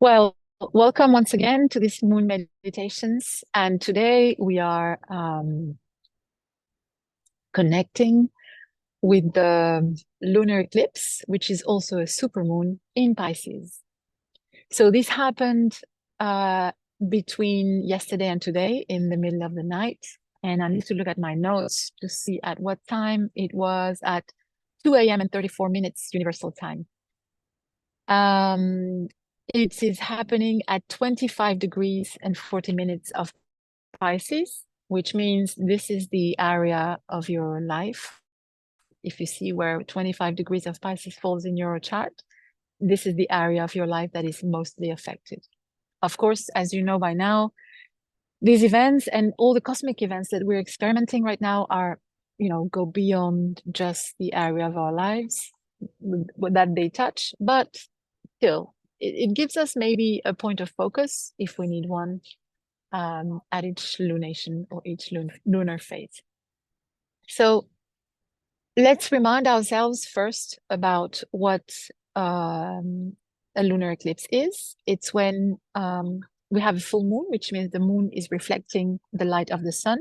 Well, welcome once again to this moon meditations. And today we are connecting with the lunar eclipse, which is also a supermoon in Pisces. So this happened uh, between yesterday and today in the middle of the night. And I need to look at my notes to see at what time it was at 2 a.m. and 34 minutes Universal Time. Um, it is happening at 25 degrees and 40 minutes of Pisces, which means this is the area of your life. If you see where 25 degrees of Pisces falls in your chart, this is the area of your life that is mostly affected. Of course, as you know by now, these events and all the cosmic events that we're experimenting right now are, go beyond just the area of our lives that they touch, but still, it gives us maybe a point of focus if we need one at each lunation or each lunar phase. So let's remind ourselves first about what a lunar eclipse is. It's when we have a full moon, which means the moon is reflecting the light of the sun,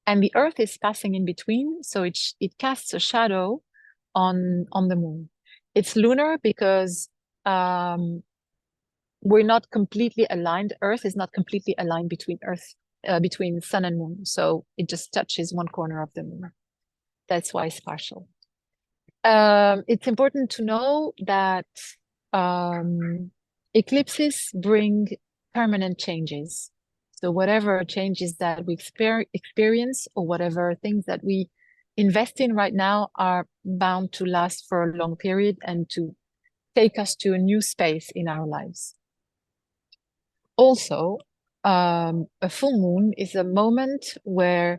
and the Earth is passing in between, so it casts a shadow on the moon. It's lunar because we're not completely aligned. Earth is not completely aligned between sun and moon. So it just touches one corner of the moon. That's why it's partial. It's important to know that eclipses bring permanent changes. So whatever changes that we experience or whatever things that we invest in right now are bound to last for a long period and to take us to a new space in our lives. Also, a full moon is a moment where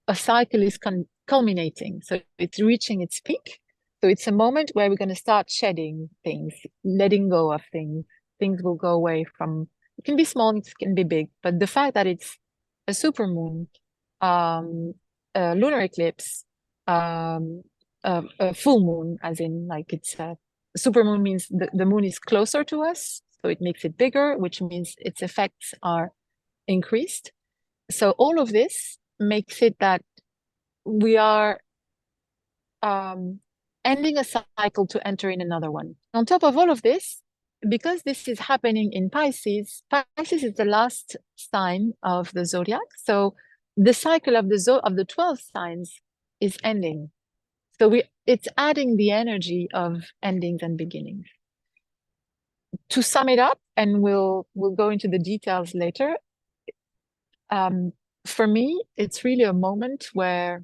a cycle is culminating. So it's reaching its peak. So it's a moment where we're going to start shedding things, letting go of things. Things will go away from, it can be small, it can be big. But the fact that it's a supermoon, a lunar eclipse, a full moon, as in like it's a supermoon means the moon is closer to us. So it makes it bigger, which means its effects are increased. So all of this makes it that we are ending a cycle to enter in another one. On top of all of this, because this is happening in Pisces, Pisces is the last sign of the zodiac. So the cycle of the 12 signs is ending. So it's adding the energy of endings and beginnings. To sum it up, and we'll go into the details later. For me, it's really a moment where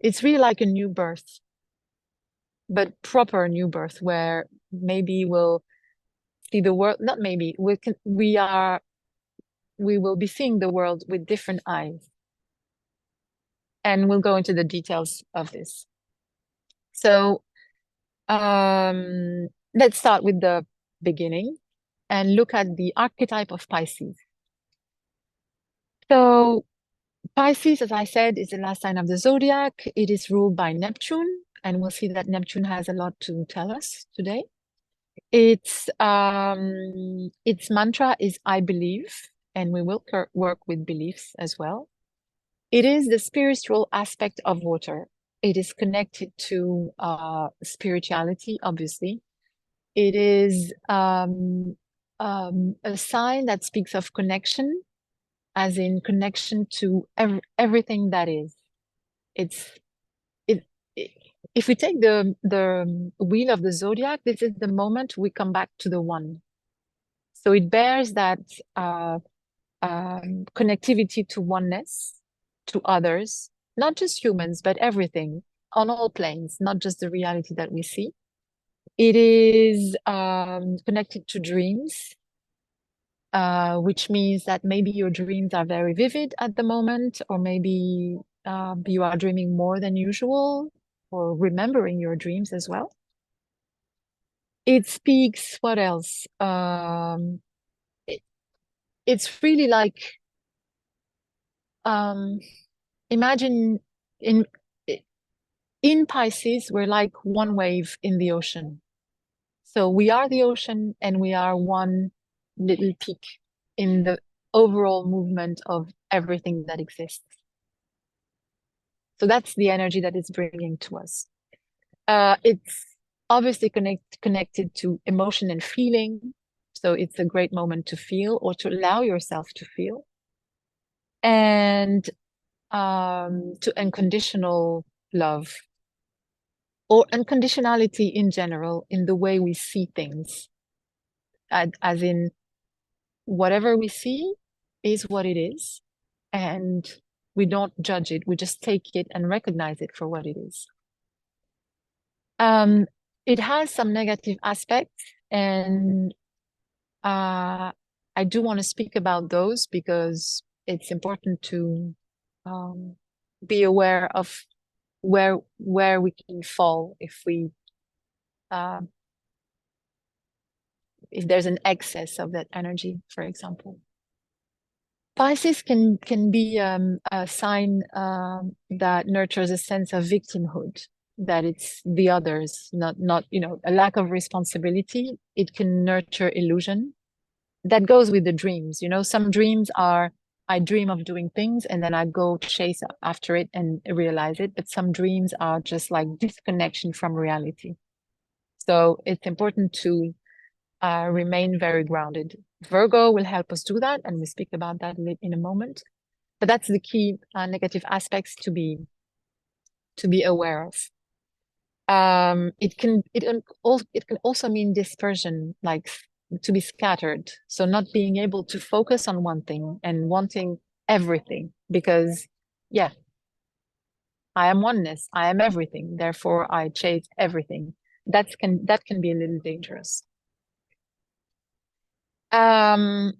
it's really like a new birth, but proper new birth, where maybe we'll see the world, not maybe, we will be seeing the world with different eyes. And we'll go into the details of this. So let's start with the beginning and look at the archetype of Pisces. So Pisces, as I said, is the last sign of the zodiac. It is ruled by Neptune, and we'll see that Neptune has a lot to tell us today. Its mantra is I believe, and we will work with beliefs as well. It is the spiritual aspect of water. It is connected to spirituality, obviously. It is a sign that speaks of connection, as in connection to everything that is. It's it, it if we take the wheel of the zodiac, this is the moment we come back to the one. So it bears that connectivity to oneness, to others, not just humans, but everything on all planes, not just the reality that we see. It is connected to dreams, which means that maybe your dreams are very vivid at the moment, or maybe you are dreaming more than usual, or remembering your dreams as well. It speaks, what else? It's really like, imagine in Pisces, we're like one wave in the ocean. So we are the ocean and we are one little peak in the overall movement of everything that exists. So that's the energy that it's bringing to us. It's obviously connected to emotion and feeling. So it's a great moment to feel or to allow yourself to feel. And to unconditional love or unconditionality in general in the way we see things, as in whatever we see is what it is, and we don't judge it. We just take it and recognize it for what it is. Um, it has some negative aspects, and I do want to speak about those because it's important to um, be aware of where we can fall uh, if there's an excess of that energy, for example. Pisces can be a sign that nurtures a sense of victimhood, that it's the others, not a lack of responsibility. It can nurture illusion. That goes with the dreams. Some dreams are I dream of doing things and then I go chase after it and realize it. But some dreams are just like disconnection from reality. So it's important to remain very grounded. Virgo will help us do that, and we speak about that in a moment. But that's the key negative aspects to be aware of. It can also mean dispersion, like to be scattered. So not being able to focus on one thing and wanting everything, because yeah, I am oneness, I am everything, therefore I chase everything. That can be a little dangerous. Um,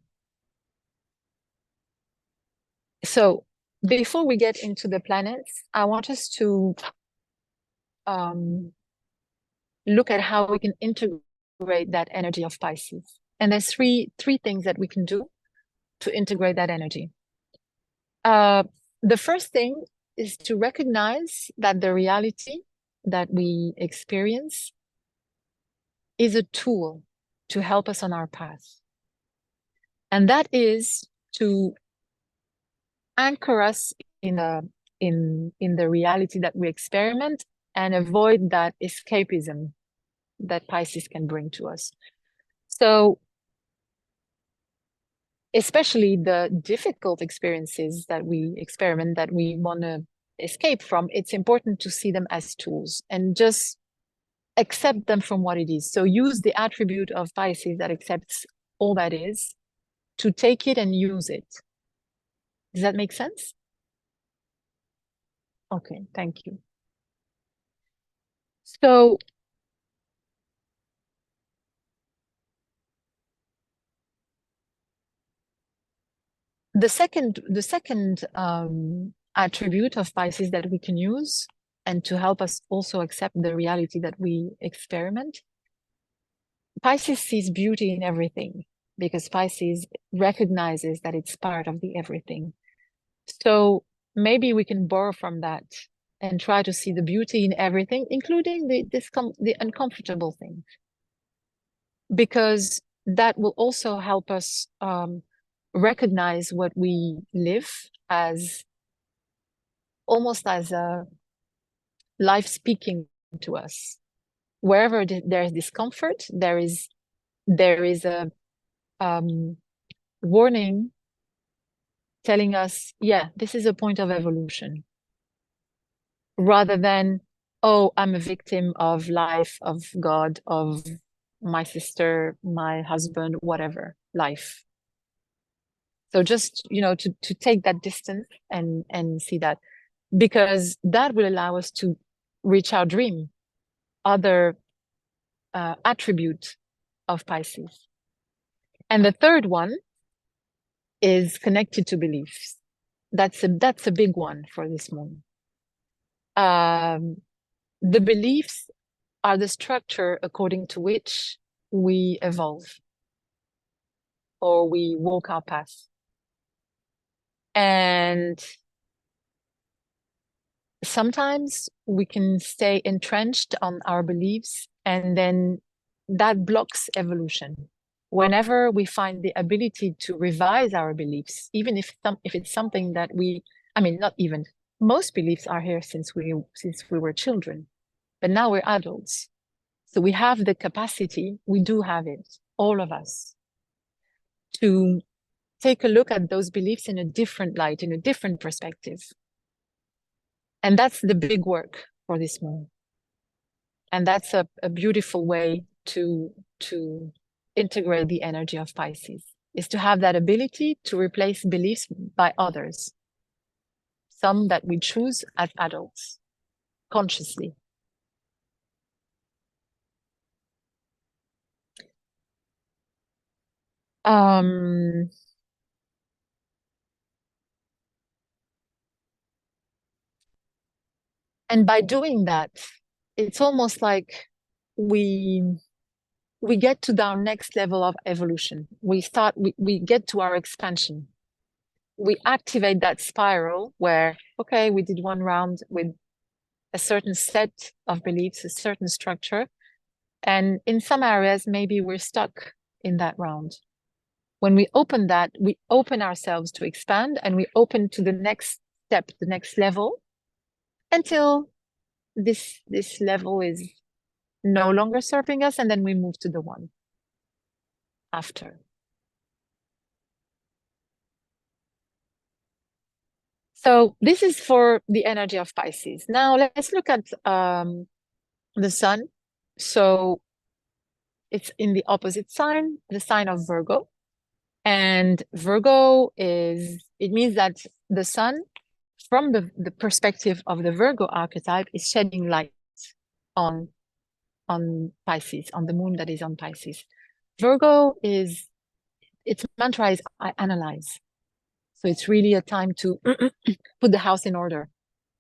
so before we get into the planets, I want us to um, look at how we can integrate that energy of Pisces. And there's three things that we can do to integrate that energy. The first thing is to recognize that the reality that we experience is a tool to help us on our path. And that is to anchor us in the reality that we experiment and avoid that escapism that Pisces can bring to us. So especially the difficult experiences that we experiment that we want to escape from, it's important to see them as tools and just accept them from what it is. So use the attribute of Pisces that accepts all that is to take it and use it. Does that make sense? Okay, thank you. So the second attribute of Pisces that we can use and to help us also accept the reality that we experiment, Pisces sees beauty in everything because Pisces recognizes that it's part of the everything. So maybe we can borrow from that and try to see the beauty in everything, including the uncomfortable things, because that will also help us recognize what we live as, almost as a life speaking to us. Wherever there's discomfort, there is a warning telling us, yeah, this is a point of evolution, rather than, oh, I'm a victim of life, of God, of my sister, my husband, whatever, life. So just, to take that distance and see that, because that will allow us to reach our dream, other attribute of Pisces. And the third one is connected to beliefs. That's a big one for this moon. The beliefs are the structure according to which we evolve or we walk our path. And sometimes we can stay entrenched on our beliefs and then that blocks evolution. Whenever we find the ability to revise our beliefs, even if it's something that I mean, not even, most beliefs are here since we were children, but now we're adults. So we have the capacity, we do have it, all of us, to take a look at those beliefs in a different light, in a different perspective. And that's the big work for this moon. And that's a beautiful way to integrate the energy of Pisces, is to have that ability to replace beliefs by others, some that we choose as adults consciously. Um, and by doing that, it's almost like we we get to our next level of evolution. We get to our expansion. We activate that spiral where, okay, we did one round with a certain set of beliefs, a certain structure. And in some areas, maybe we're stuck in that round. When we open that, we open ourselves to expand and we open to the next step, the next level, until this level is no longer serving us, and then we move to the one after. So this is for the energy of Pisces. Now let's look at the sun. So it's in the opposite sign, the sign of Virgo. And Virgo it means that the sun, from the perspective of the Virgo archetype, is shedding light on Pisces, on the moon that is on Pisces. Virgo its mantra is I analyze. So it's really a time to put the house in order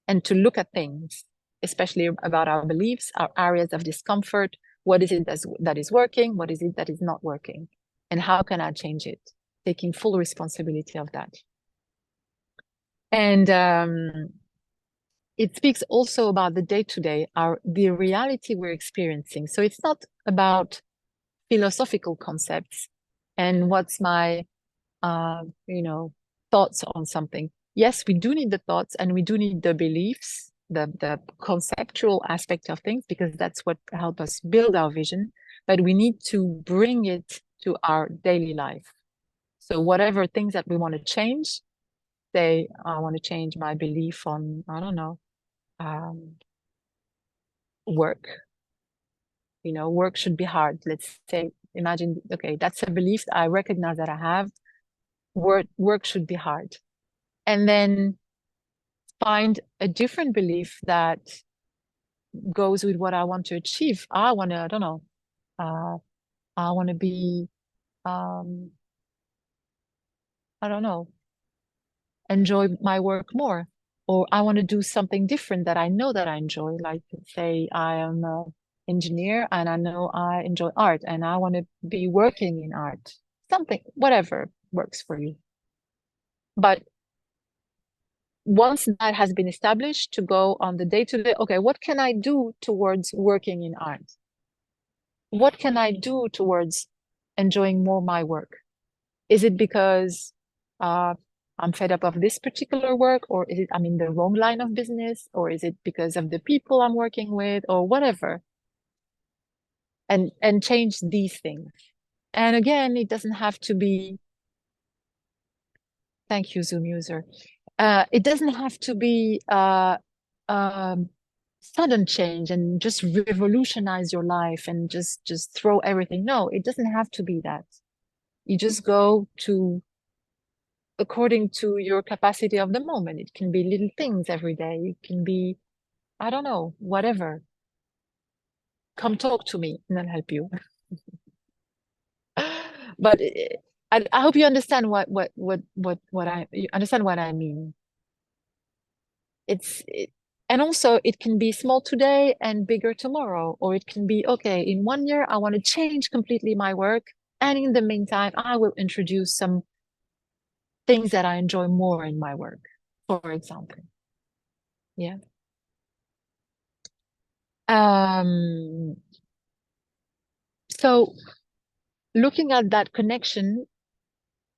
and to look at things, especially about our beliefs, our areas of discomfort. What is it that is working? What is it that is not working? And how can I change it? Taking full responsibility of that. And it speaks also about the day-to-day, the reality we're experiencing. So it's not about philosophical concepts and what's my thoughts on something. Yes, we do need the thoughts and we do need the beliefs, the conceptual aspect of things, because that's what helps us build our vision, but we need to bring it to our daily life. So whatever things that we want to change, say, I want to change my belief on, I don't know, work. Work should be hard. Let's say, imagine, okay, that's a belief that I recognize that I have. Work should be hard. And then find a different belief that goes with what I want to achieve. I want to, I don't know, I want to be, I don't know, enjoy my work more. Or I want to do something different that I know that I enjoy. Like, say, I am an engineer and I know I enjoy art and I want to be working in art. Something, whatever works for you. But once that has been established, to go on the day-to-day, okay, what can I do towards working in art? What can I do towards enjoying more my work? Is it because I'm fed up of this particular work, or is it I'm in the wrong line of business, or is it because of the people I'm working with, or whatever? And change these things. And again, it doesn't have to be, thank you, Zoom user. It doesn't have to be sudden change and just revolutionize your life and just throw everything. No, it doesn't have to be that. You just go to according to your capacity of the moment. It can be little things every day. It can be, I don't know, whatever. Come talk to me and I'll help you. But I hope you understand you understand what I mean. It's it, and also it can be small today and bigger tomorrow, or it can be, okay, in 1 year I want to change completely my work, and in the meantime I will introduce some things that I enjoy more in my work, for example. Yeah. Um So looking at that connection,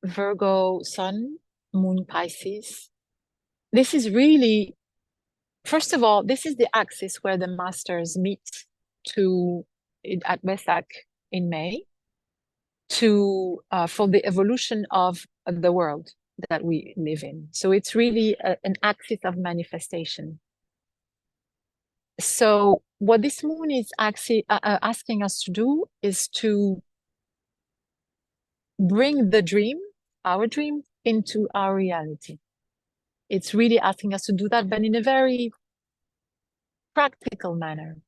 Virgo, Sun, Moon, Pisces, this is really, first of all, this is the axis where the masters meet to at Vesak in May to for the evolution of the world that we live in. So it's really an axis of manifestation. So what this moon is actually asking us to do is to bring the dream, our dream, into our reality. It's really asking us to do that, but in a very practical manner.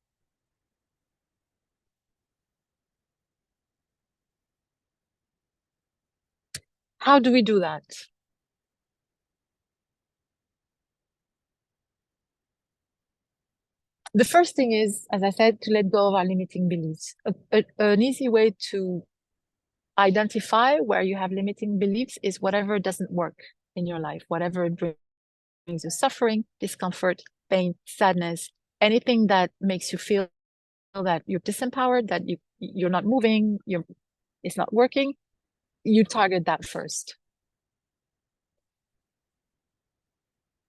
How do we do that? The first thing is, as I said, to let go of our limiting beliefs. An easy way to identify where you have limiting beliefs is whatever doesn't work in your life, whatever brings you suffering, discomfort, pain, sadness, anything that makes you feel that you're disempowered, that you're not moving, it's not working, you target that first.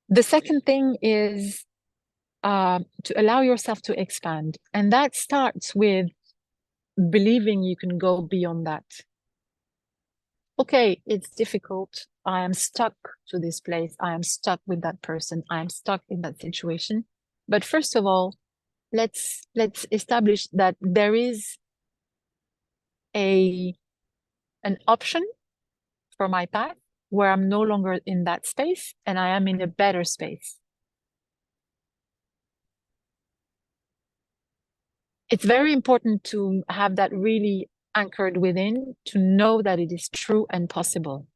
The second thing is to allow yourself to expand. And that starts with believing you can go beyond that. Okay, it's difficult. I am stuck to this place. I am stuck with that person. I am stuck in that situation. But first of all, let's establish that there is an option for my path where I'm no longer in that space and I am in a better space. It's very important to have that really anchored within, to know that it is true and possible.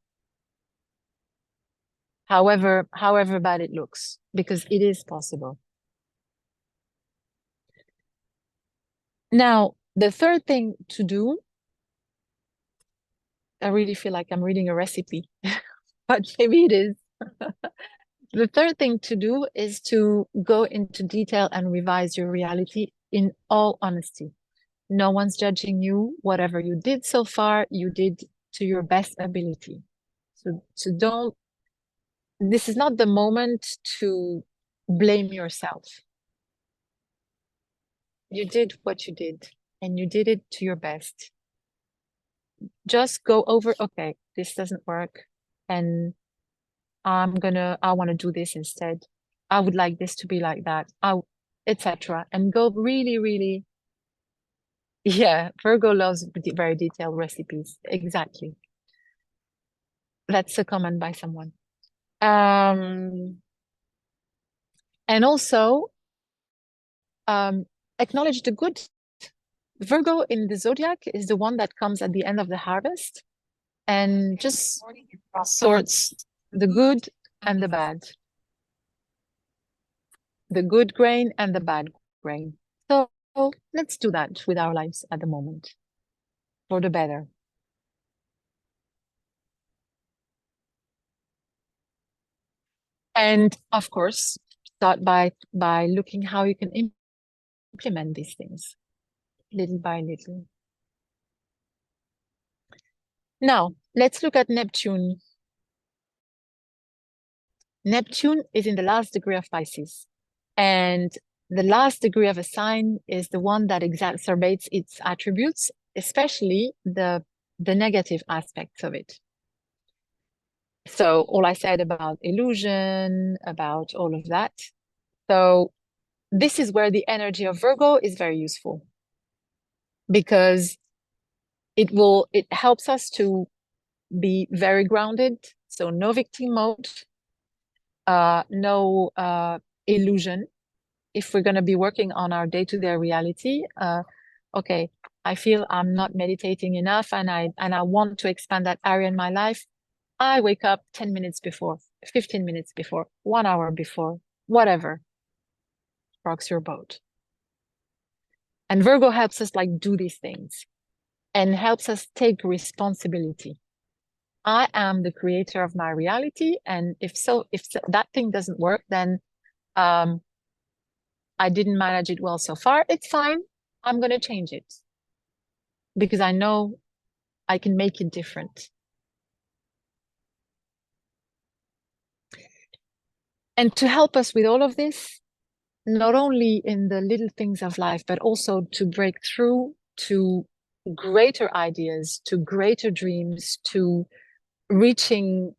However bad it looks, because it is possible. Now, the third thing to do, I really feel like I'm reading a recipe, but maybe it is. The third thing to do is to go into detail and revise your reality in all honesty. No one's judging you. Whatever you did so far, you did to your best ability. So don't, this is not the moment to blame yourself. You did what you did, and you did it to your best. Just go over, okay, this doesn't work, and I want to do this instead. I would like this to be like that, etc. And go really, really, yeah, Virgo loves very detailed recipes. Exactly. That's a comment by someone. And also, acknowledge the good. Virgo in the zodiac is the one that comes at the end of the harvest and just sorts the good and the bad, the good grain and the bad grain. So let's do that with our lives at the moment for the better. And of course, start by looking how you can implement these things little by little. Now, let's look at Neptune. Neptune is in the last degree of Pisces. And the last degree of a sign is the one that exacerbates its attributes, especially the negative aspects of it. So all I said about illusion, about all of that. So this is where the energy of Virgo is very useful because it helps us to be very grounded. So no victim mode, no illusion. If we're going to be working on our day-to-day reality, okay, I feel I'm not meditating enough and I want to expand that area in my life. I wake up 10 minutes before, 15 minutes before, 1 hour before, whatever rocks your boat. And Virgo helps us like do these things and helps us take responsibility. I am the creator of my reality. And if that thing doesn't work, then I didn't manage it well so far. It's fine. I'm going to change it. because I know I can make it different. And to help us with all of this, not only in the little things of life, but also to break through to greater ideas, to greater dreams, to reaching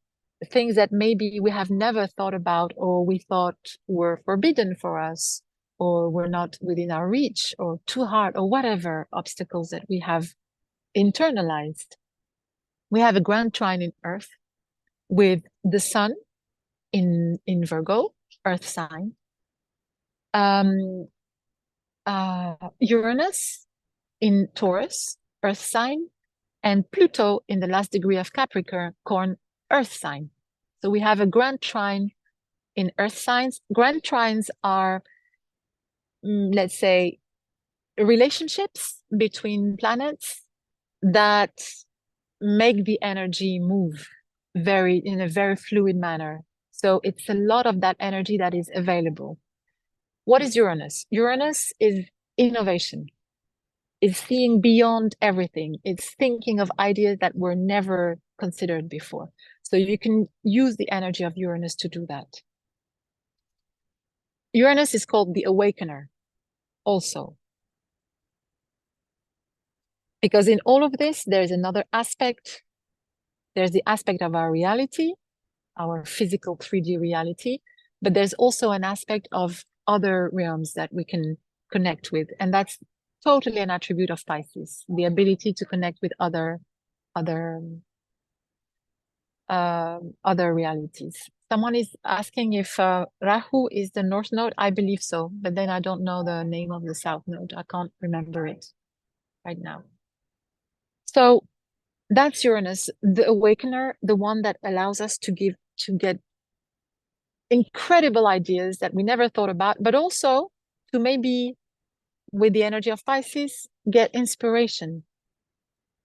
things that maybe we have never thought about or we thought were forbidden for us or were not within our reach or too hard or whatever obstacles that we have internalized. We have a grand trine in Earth with the sun in Virgo, Earth sign, um, Uranus in Taurus, Earth sign, and Pluto in the last degree of Capricorn, Earth sign. So we have a grand trine in Earth signs. Grand trines are, let's say, relationships between planets that make the energy move in a very fluid manner. So it's a lot of that energy that is available. What is Uranus? Uranus is innovation. It's seeing beyond everything. It's thinking of ideas that were never considered before. So you can use the energy of Uranus to do that. Uranus is called the awakener also. Because in all of this, there's another aspect. There's the aspect of our reality, our physical 3D reality, but there's also an aspect of other realms that we can connect with. And that's totally an attribute of Pisces, the ability to connect with other realities. Someone is asking if Rahu is the North Node. I believe so, but then I don't know the name of the South Node. I can't remember it right now. So that's Uranus, the awakener, the one that allows us to get incredible ideas that we never thought about, but also to maybe, with the energy of Pisces, get inspiration.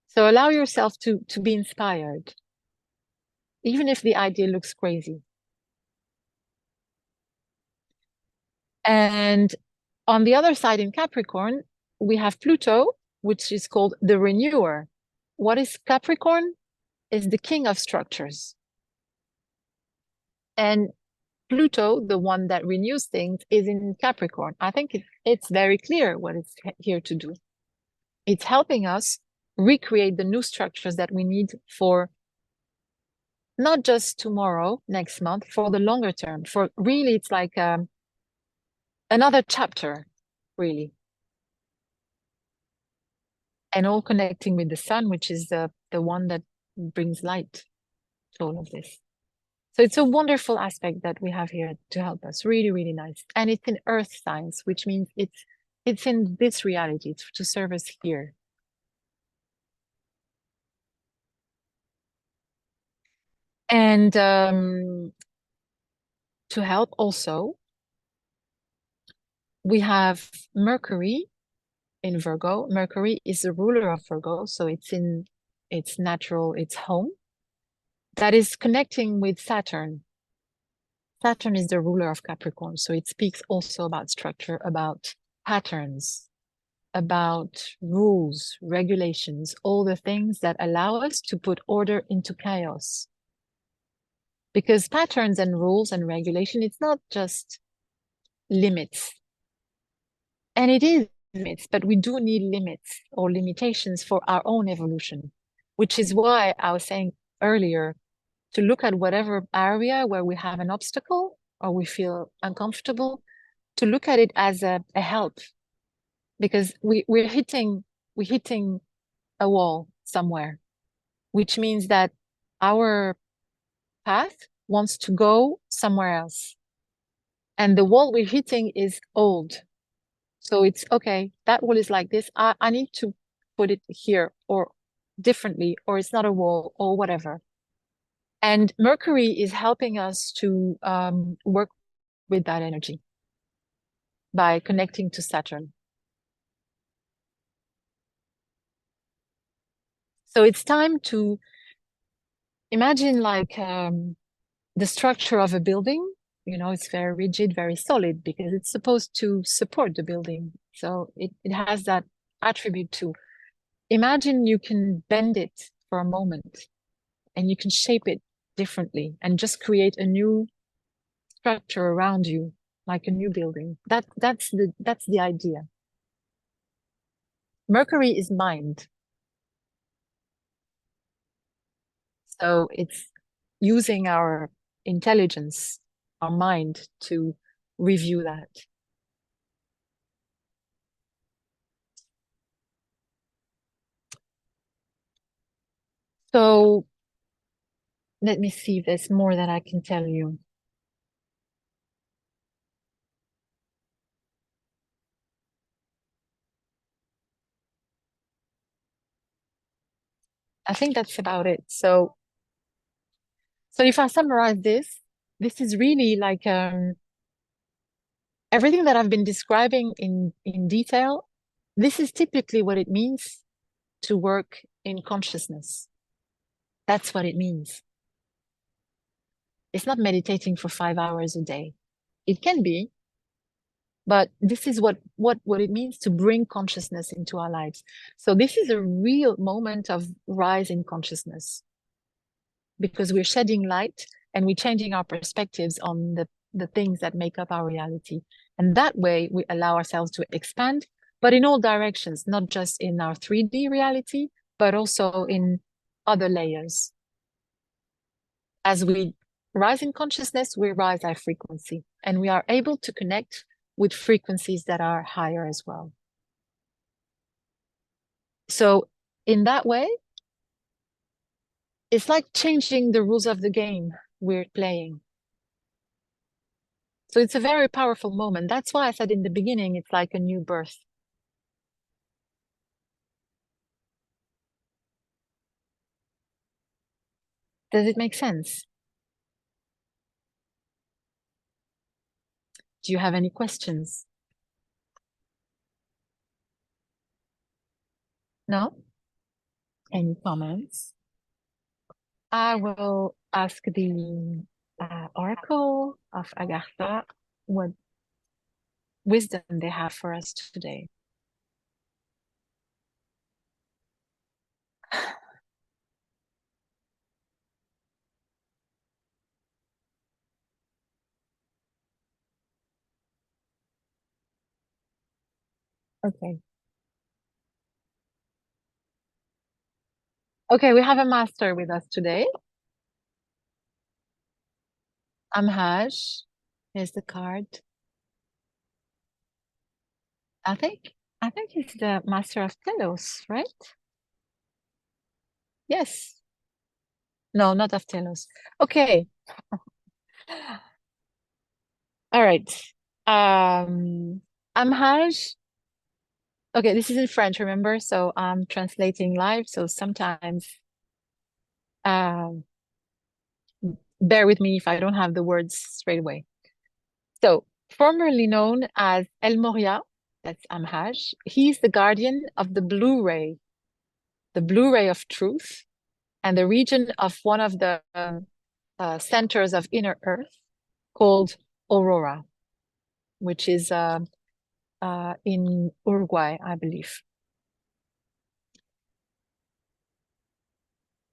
So allow yourself to be inspired, even if the idea looks crazy. And on the other side in Capricorn, we have Pluto, which is called the renewer. What is Capricorn? Is the king of structures. And Pluto, the one that renews things, is in Capricorn. I think it's very clear what it's here to do. It's helping us recreate the new structures that we need for not just tomorrow, next month, for the longer term. For really, it's like another chapter, really. And all connecting with the sun, which is the one that brings light to all of this. So it's a wonderful aspect that we have here to help us. Really, really nice. And it's in earth signs, which means it's in this reality. It's to serve us here. And to help also, we have Mercury in Virgo. Mercury is the ruler of Virgo, so it's in its natural, its home. That is connecting with Saturn. Saturn is the ruler of Capricorn, so it speaks also about structure, about patterns, about rules, regulations, all the things that allow us to put order into chaos. Because patterns and rules and regulation, it's not just limits. And it is limits, but we do need limits or limitations for our own evolution, which is why I was saying earlier to look at whatever area where we have an obstacle or we feel uncomfortable, to look at it as a help, because we're hitting a wall somewhere, which means that our path wants to go somewhere else. And the wall we're hitting is old. So it's okay, that wall is like this. I need to put it here or differently, or it's not a wall or whatever. And Mercury is helping us to work with that energy by connecting to Saturn. So it's time to imagine like the structure of a building. You know, it's very rigid, very solid because it's supposed to support the building. So it has that attribute too. imagine you can bend it for a moment and you can shape it differently and just create a new structure around you, like a new building. That's the idea. Mercury is mind. So it's using our intelligence, our mind to review that. So let me see if there's more that I can tell you. I think that's about it. So if I summarize this, this is really like everything that I've been describing in detail. This is typically what it means to work in consciousness. That's what it means. It's not meditating for 5 hours a day. It can be, but this is what it means to bring consciousness into our lives. So this is a real moment of rise in consciousness because we're shedding light and we're changing our perspectives on the things that make up our reality. And that way we allow ourselves to expand, but in all directions, not just in our 3D reality, but also in other layers. As we rise in consciousness, we rise our frequency and we are able to connect with frequencies that are higher as well. So in that way, it's like changing the rules of the game we're playing. So it's a very powerful moment. That's why I said in the beginning, it's like a new birth. Does it make sense? Do you have any questions? No? Any comments? I will ask the Oracle of Agartha what wisdom they have for us today. Okay. Okay, we have a master with us today. Amhaj. Here's the card. I think I think he's the master of Telos, right? Yes. No, not of Telos. Okay. All right. Amhaj. Okay, this is in French, remember? So I'm translating live. So sometimes um bear with me if I don't have the words straight away. So, formerly known as El Morya, that's Amhaj, he's the guardian of the blue ray of truth, and the region of one of the centers of inner earth called Aurora, which is in Uruguay, I believe.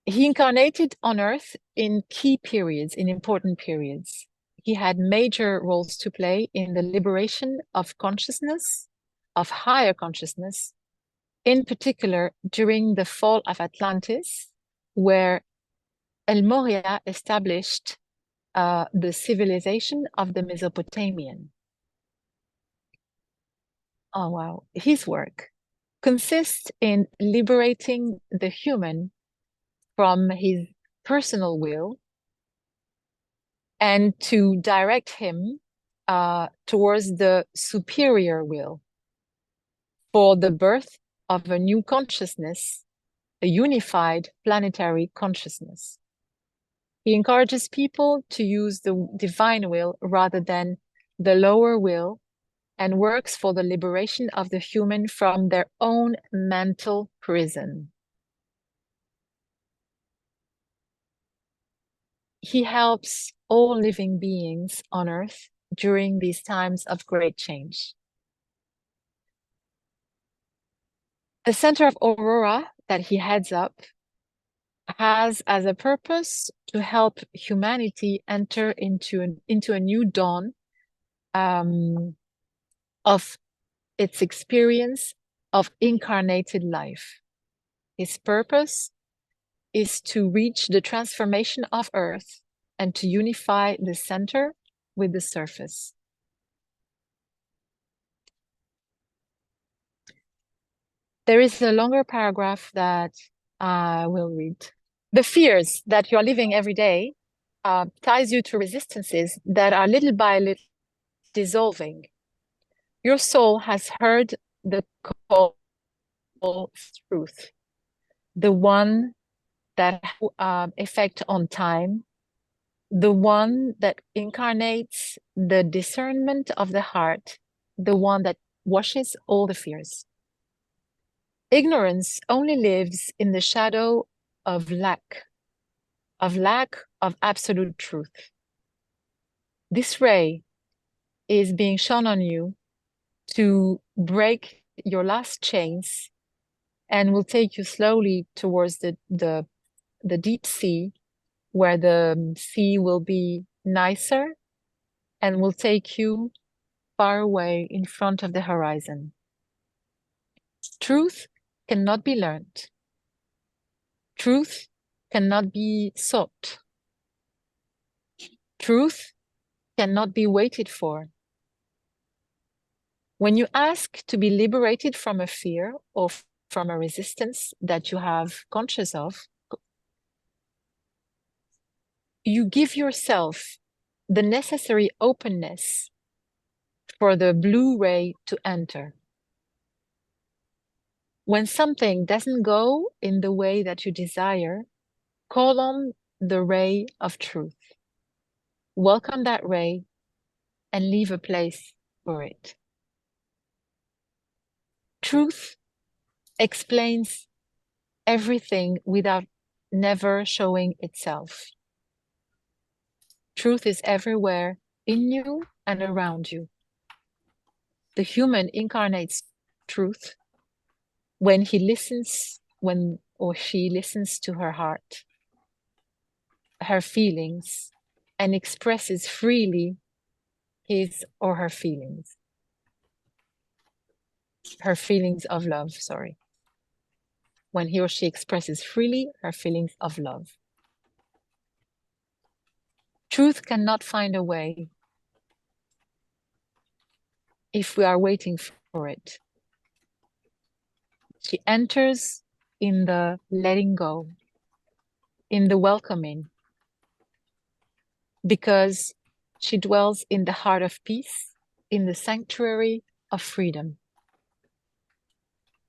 He incarnated on Earth in key periods, in important periods. He had major roles to play in the liberation of consciousness, of higher consciousness, in particular during the fall of Atlantis, where El Morya established the civilization of the Mesopotamian. Oh, wow. His work consists in liberating the human from his personal will and to direct him towards the superior will for the birth of a new consciousness, a unified planetary consciousness. He encourages people to use the divine will rather than the lower will and works for the liberation of the human from their own mental prison. He helps all living beings on Earth during these times of great change. The center of Aurora that he heads up has as a purpose to help humanity enter into a new dawn of its experience of incarnated life. His purpose is to reach the transformation of Earth and to unify the center with the surface. There is a longer paragraph that I will read. The fears that you are living every day ties you to resistances that are little by little dissolving. Your soul has heard the call of truth, the one that has effect on time, the one that incarnates the discernment of the heart, the one that washes all the fears. Ignorance only lives in the shadow of lack of absolute truth. This ray is being shone on you to break your last chains and will take you slowly towards the deep sea, where the sea will be nicer and will take you far away in front of the horizon. Truth cannot be learned. Truth cannot be sought. Truth cannot be waited for. When you ask to be liberated from a fear or from a resistance that you have conscious of, you give yourself the necessary openness for the blue ray to enter. When something doesn't go in the way that you desire, call on the ray of truth. Welcome that ray and leave a place for it. Truth explains everything without never showing itself. Truth is everywhere, in you and around you. The human incarnates truth when he listens, when or she listens to her heart, her feelings, and expresses freely his or her feelings of love, sorry. When he or she expresses freely her feelings of love. Truth cannot find a way if we are waiting for it. She enters in the letting go, in the welcoming, because she dwells in the heart of peace, in the sanctuary of freedom.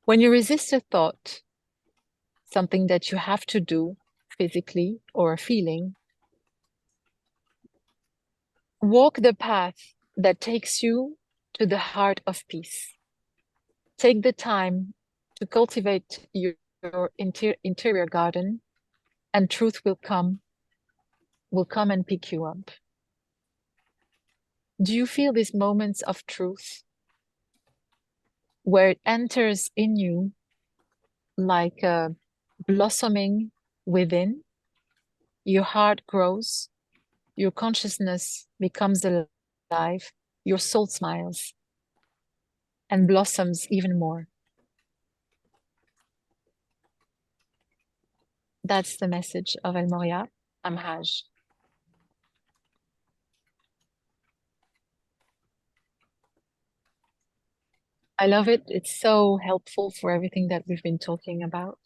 When you resist a thought, something that you have to do physically or a feeling, walk the path that takes you to the heart of peace. Take the time to cultivate your interior garden, and truth will come and pick you up. Do you feel these moments of truth where it enters in you like a blossoming within? Your heart grows, your consciousness becomes alive, your soul smiles and blossoms even more. That's the message of El Morya. I'm Haj. I love it. It's so helpful for everything that we've been talking about.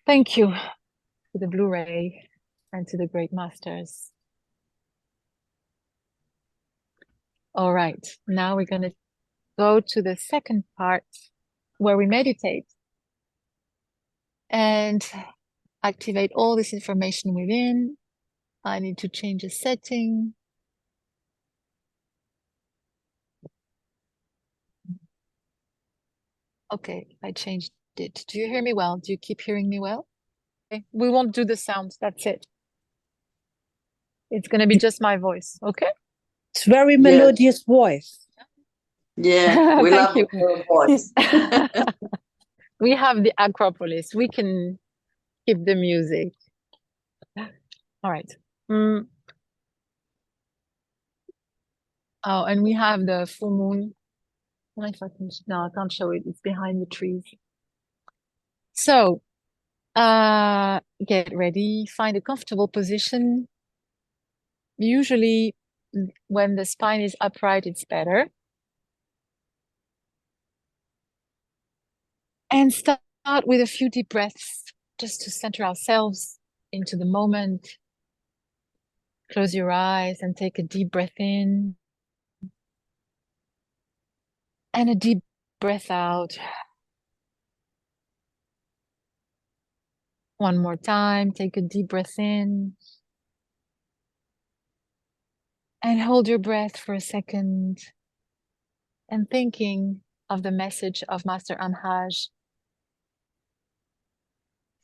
Thank you to the Blu-ray and to the great masters. All right, now we're going to go to the second part where we meditate and activate all this information within. I need to change a setting. Okay, I changed it. Do you hear me well? Do you keep hearing me well? Okay. We won't do the sounds. That's it. It's going to be just my voice. Okay. It's very melodious voice. Yeah, we Thank love you. your voice. We have the Acropolis. We can keep the music. All right. Mm. Oh, and we have the full moon. If I can, no, I can't show it. It's behind the trees. So, get ready. Find a comfortable position. Usually, when the spine is upright, it's better. And start with a few deep breaths just to center ourselves into the moment. Close your eyes and take a deep breath in and a deep breath out. One more time, take a deep breath in and hold your breath for a second and thinking of the message of Master Amhaj.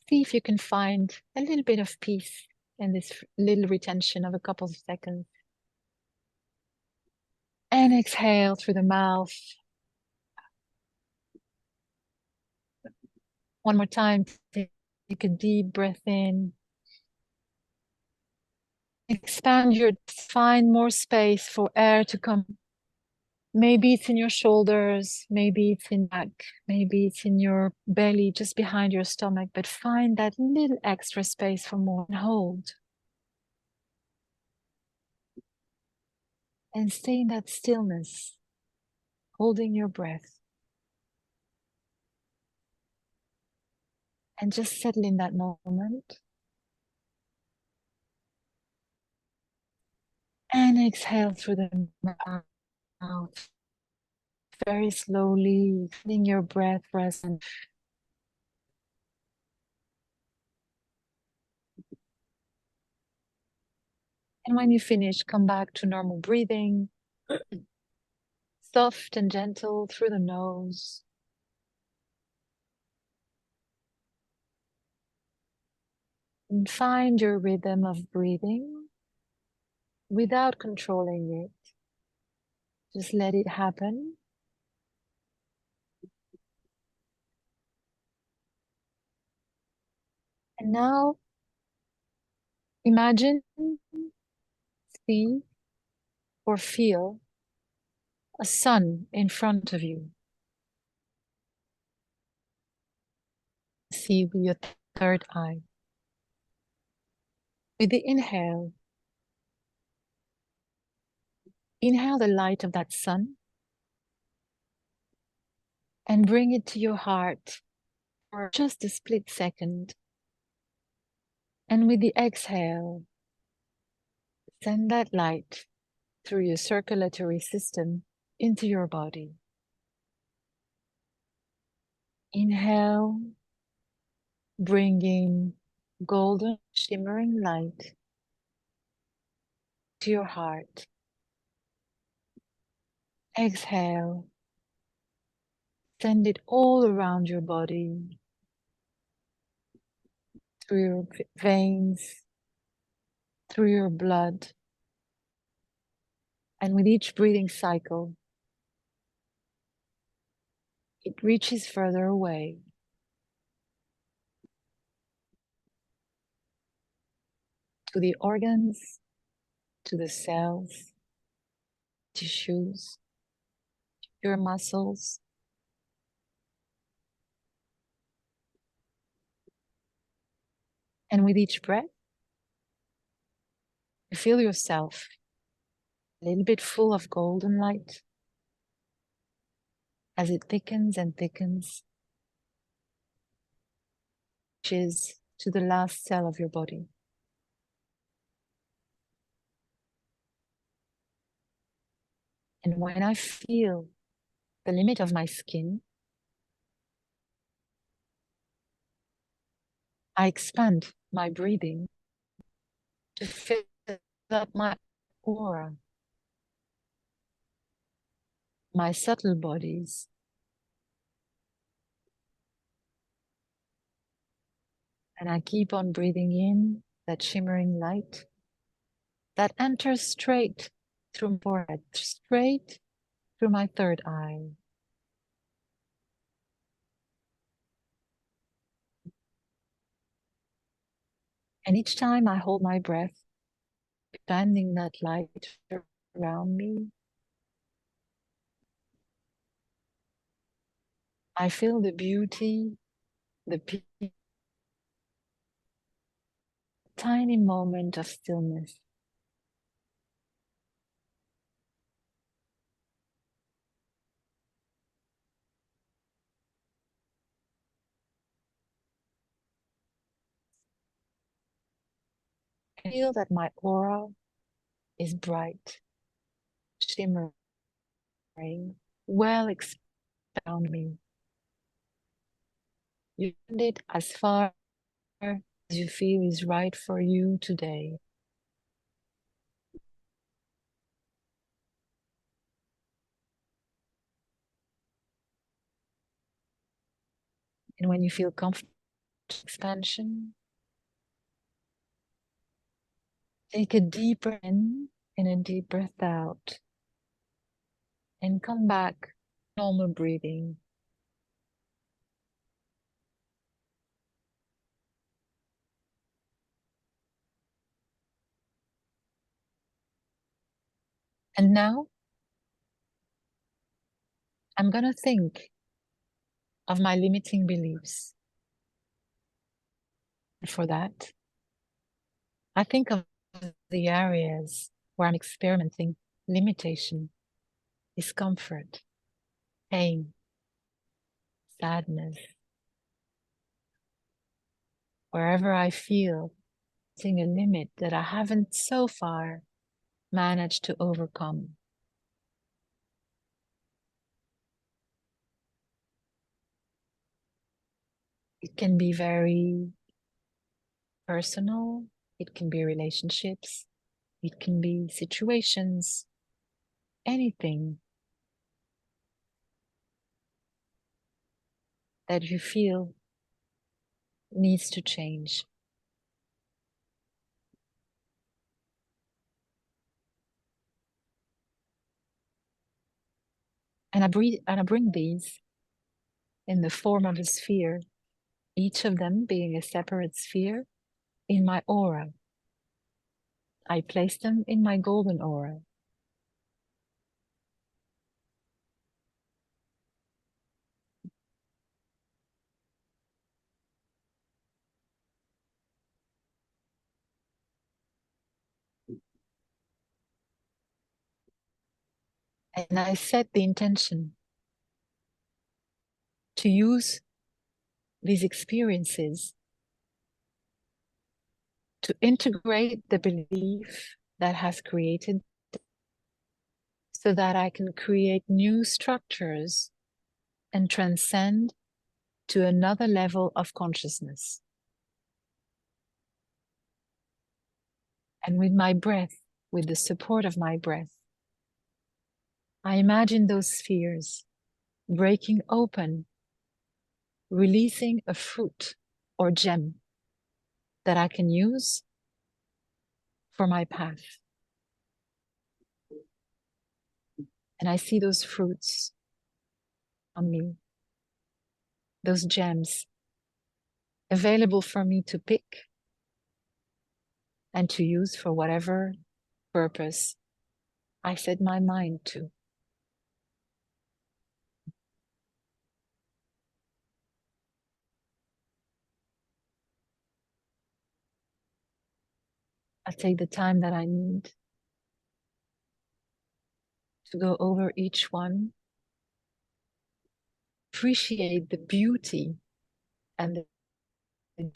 See if you can find a little bit of peace in this little retention of a couple of seconds. And exhale through the mouth. One more time, take a deep breath in. Expand your, find more space for air to come. Maybe it's in your shoulders, maybe it's in back, maybe it's in your belly, just behind your stomach, but find that little extra space for more and hold. And stay in that stillness, holding your breath. And just settle in that moment. And exhale through the mouth. Very slowly, letting your breath present. And when you finish, come back to normal breathing. Soft and gentle through the nose. And find your rhythm of breathing without controlling it. Just let it happen. And now imagine, see, or feel a sun in front of you. See with your third eye. With the inhale, inhale the light of that sun and bring it to your heart for just a split second. And with the exhale, send that light through your circulatory system into your body. Inhale, bringing golden shimmering light to your heart. Exhale, send it all around your body, through your veins, through your blood. And with each breathing cycle, it reaches further away to the organs, to the cells, tissues, your muscles. And with each breath, you feel yourself a little bit full of golden light as it thickens and thickens, reaches to the last cell of your body. And when I feel the limit of my skin, I expand my breathing to fill up my aura, my subtle bodies. And I keep on breathing in that shimmering light that enters straight through my forehead, straight through my third eye. And each time I hold my breath, expanding that light around me, I feel the beauty, the peace, tiny moment of stillness. I feel that my aura is bright, shimmering, well expanded around me. You send it as far as you feel is right for you today. And when you feel comfortable with expansion, take a deeper in and a deep breath out. And come back, normal breathing. And now I'm going to think of my limiting beliefs. For that, I think of the areas where I'm experimenting limitation, discomfort, pain, sadness. Wherever I feel hitting a limit that I haven't so far managed to overcome. It can be very personal, it can be relationships, it can be situations, anything that you feel needs to change. And I bring these in the form of a sphere, each of them being a separate sphere in my aura. I place them in my golden aura. And I set the intention to use these experiences to integrate the belief that has created so that I can create new structures and transcend to another level of consciousness. And with my breath, with the support of my breath, I imagine those spheres breaking open, releasing a fruit or gem that I can use for my path. And I see those fruits on me, those gems available for me to pick and to use for whatever purpose I set my mind to. I take the time that I need to go over each one, appreciate the beauty and the,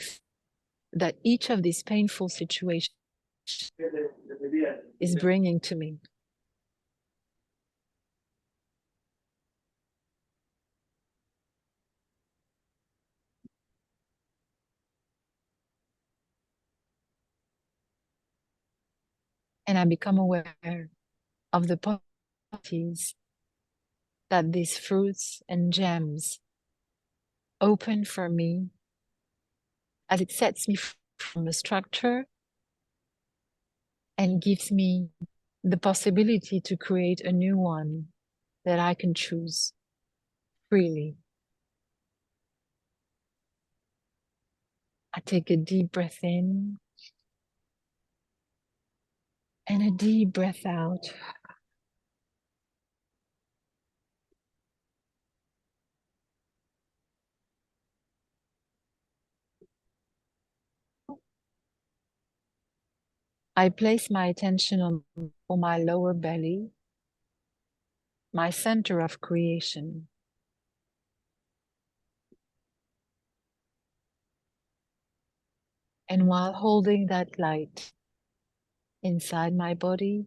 that each of these painful situations is bringing to me. And I become aware of the possibilities that these fruits and gems open for me as it sets me from a structure and gives me the possibility to create a new one that I can choose freely. I take a deep breath in and a deep breath out. I place my attention on my lower belly, my center of creation. And while holding that light inside my body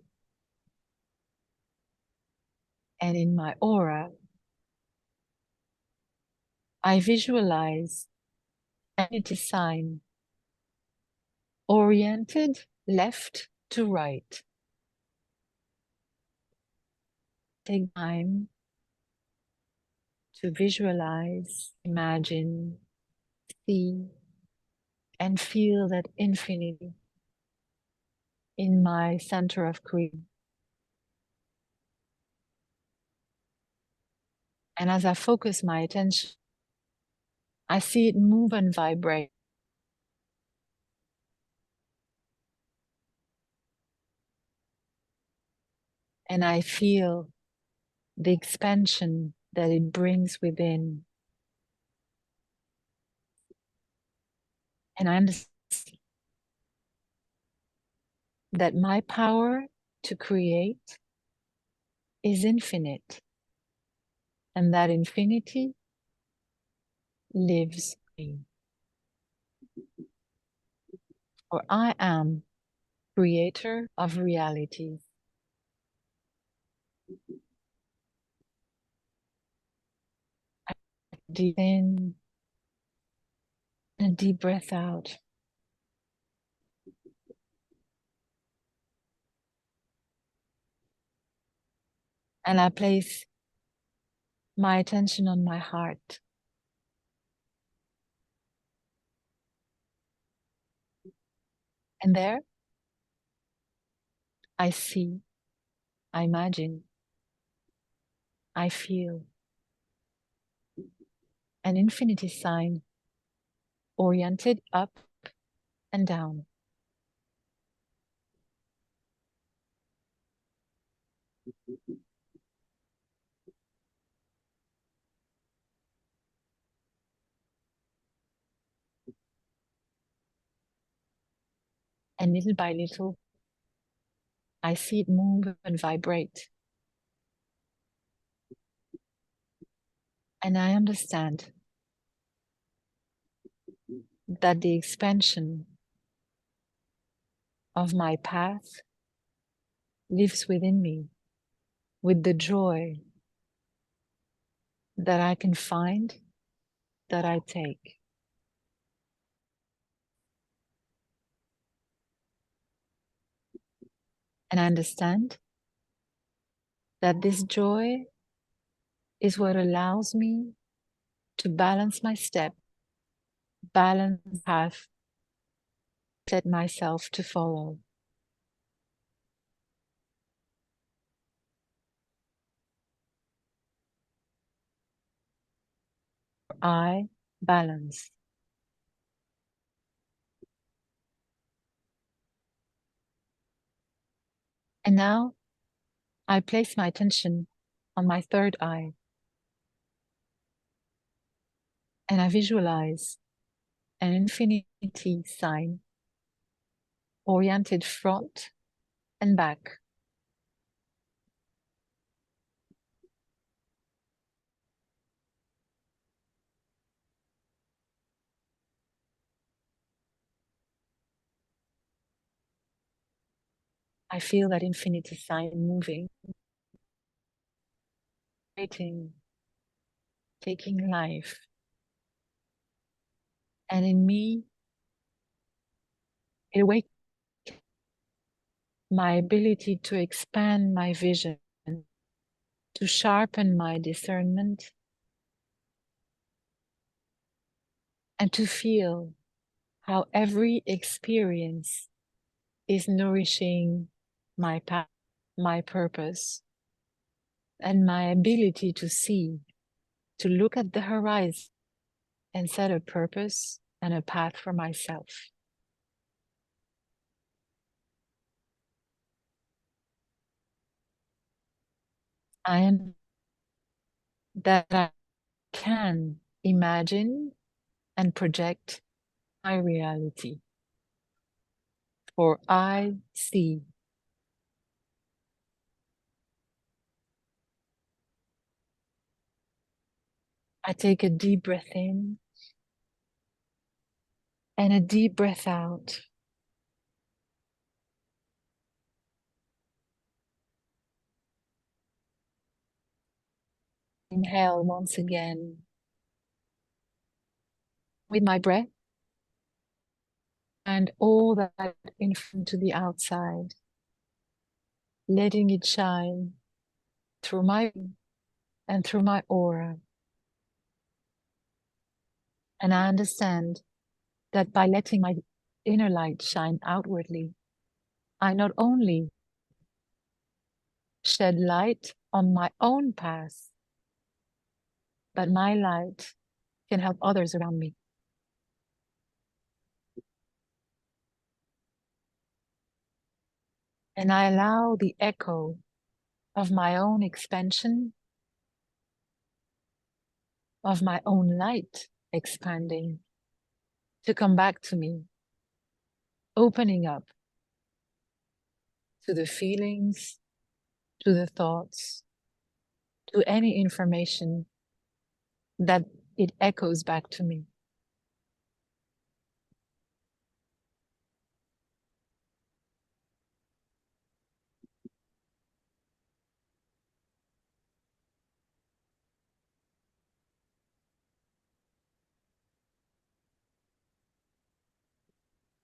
and in my aura, I visualize an infinity sign oriented left to right. Take time to visualize, imagine, see, and feel that infinity in my center of creation. And as I focus my attention, I see it move and vibrate. And I feel the expansion that it brings within. And I understand that my power to create is infinite, and that infinity lives in me. For I am creator of realities. I deep in and a deep breath out. And I place my attention on my heart. And there I see, I imagine, I feel an infinity sign oriented up and down. And little by little, I see it move and vibrate. And I understand that the expansion of my path lives within me with the joy that I can find, that I take. And I understand that this joy is what allows me to balance my step, balance the path, set myself to follow. I balance. And now I place my attention on my third eye and I visualize an infinity sign oriented front and back. I feel that infinity sign moving, creating, taking life. And in me, it awakens my ability to expand my vision, to sharpen my discernment, and to feel how every experience is nourishing my path, my purpose, and my ability to see, to look at the horizon and set a purpose and a path for myself. I am that I can imagine and project my reality, for I see. I take a deep breath in and a deep breath out. Inhale once again with my breath and all that in to the outside, letting it shine through my and through my aura. And I understand that by letting my inner light shine outwardly, I not only shed light on my own path, but my light can help others around me. And I allow the echo of my own expansion, of my own light expanding, to come back to me, opening up to the feelings, to the thoughts, to any information that it echoes back to me.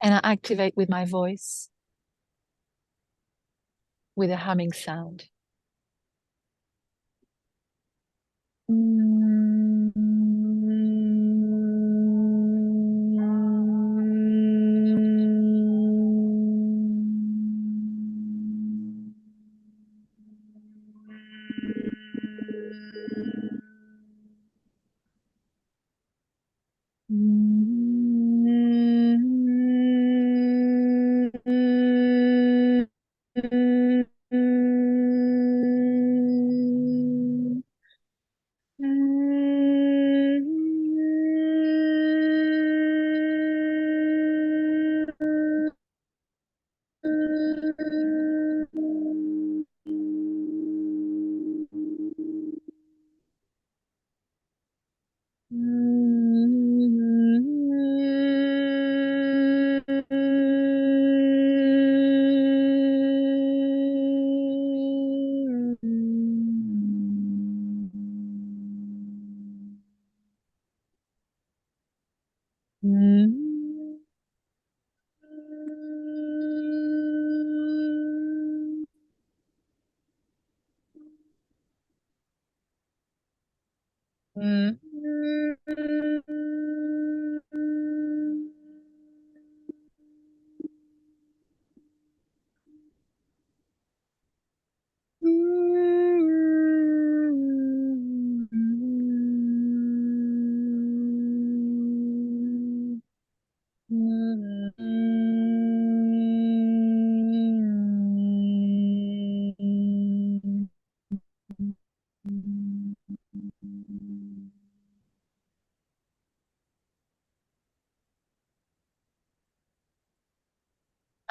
And I activate with my voice with a humming sound.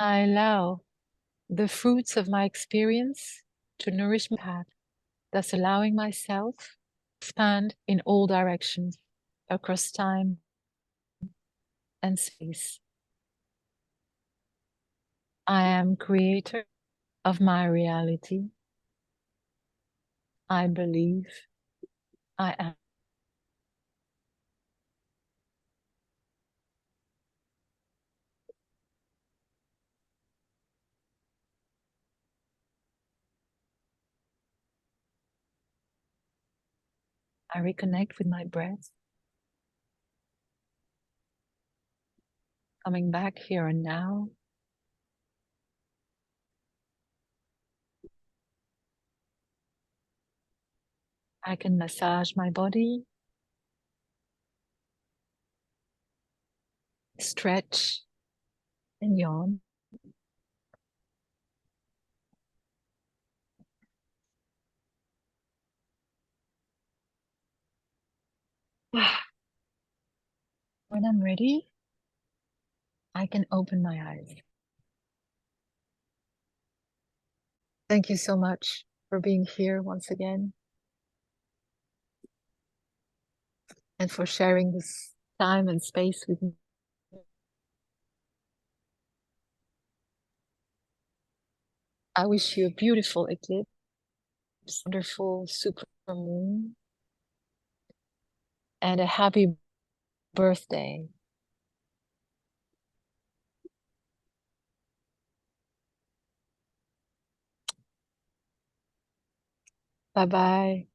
I allow the fruits of my experience to nourish my path, thus allowing myself to expand in all directions across time and space. I am creator of my reality. I believe I am. I reconnect with my breath, coming back here and now. I can massage my body, stretch and yawn. When I'm ready, I can open my eyes. Thank you so much for being here once again and for sharing this time and space with me. I wish you a beautiful eclipse, wonderful super moon, and a happy birthday. Bye bye.